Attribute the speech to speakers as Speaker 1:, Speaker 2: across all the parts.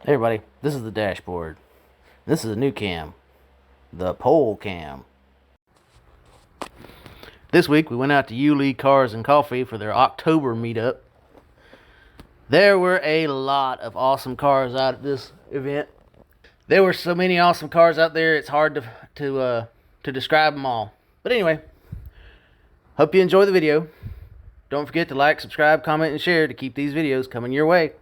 Speaker 1: Hey everybody, this is the dashboard. This is a new cam, the pole cam. This week we went out to Yulee Cars and Coffee for their October meetup. There were a lot of awesome cars out at this event. There were so many awesome cars out there, it's hard to describe them all. But anyway, hope you enjoy the video. Don't forget to like, subscribe, comment, and share to keep these videos coming your way.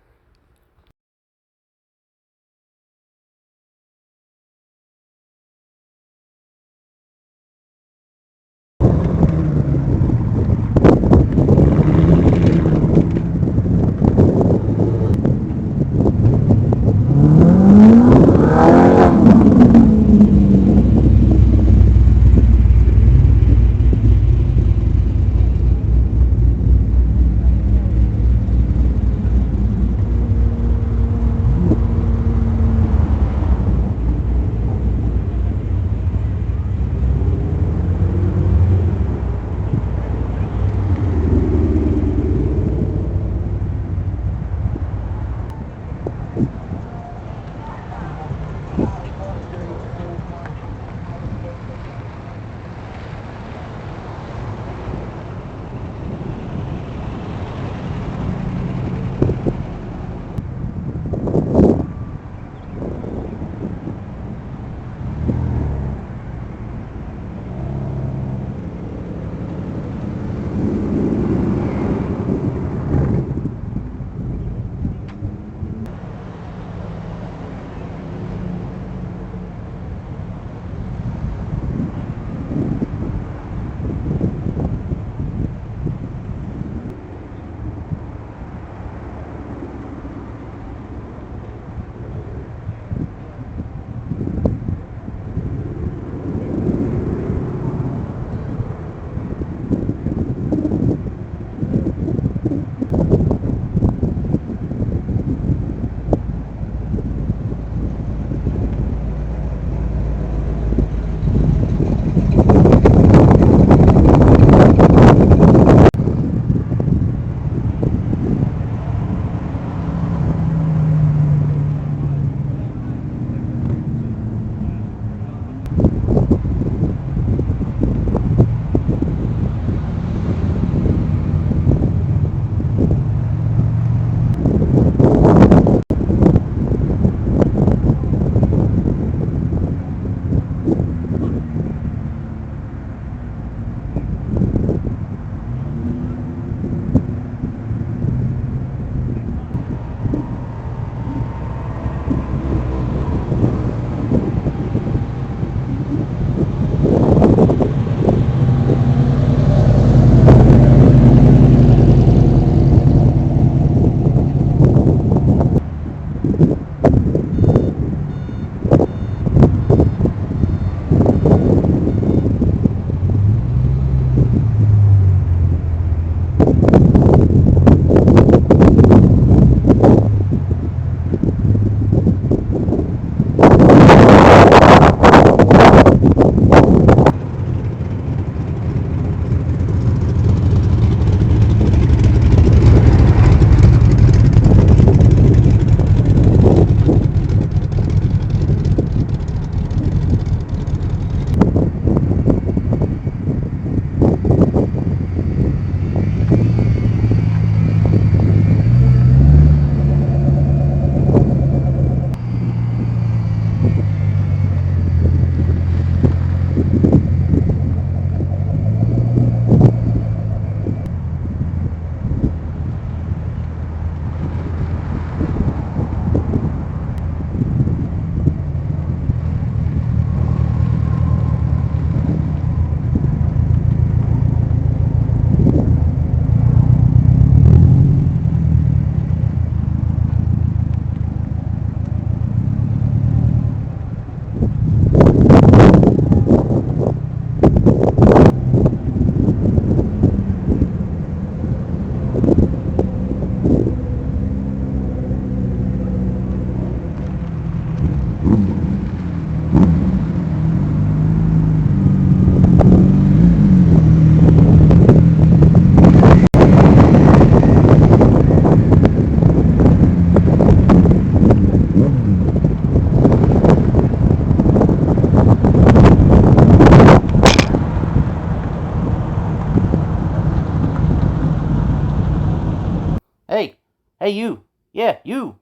Speaker 1: Hey, you. Yeah, you.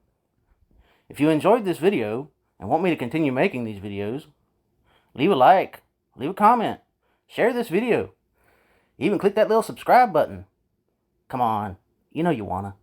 Speaker 1: If you enjoyed this video and want me to continue making these videos, leave a like, leave a comment, share this video, even click that little subscribe button. Come on, you know you wanna.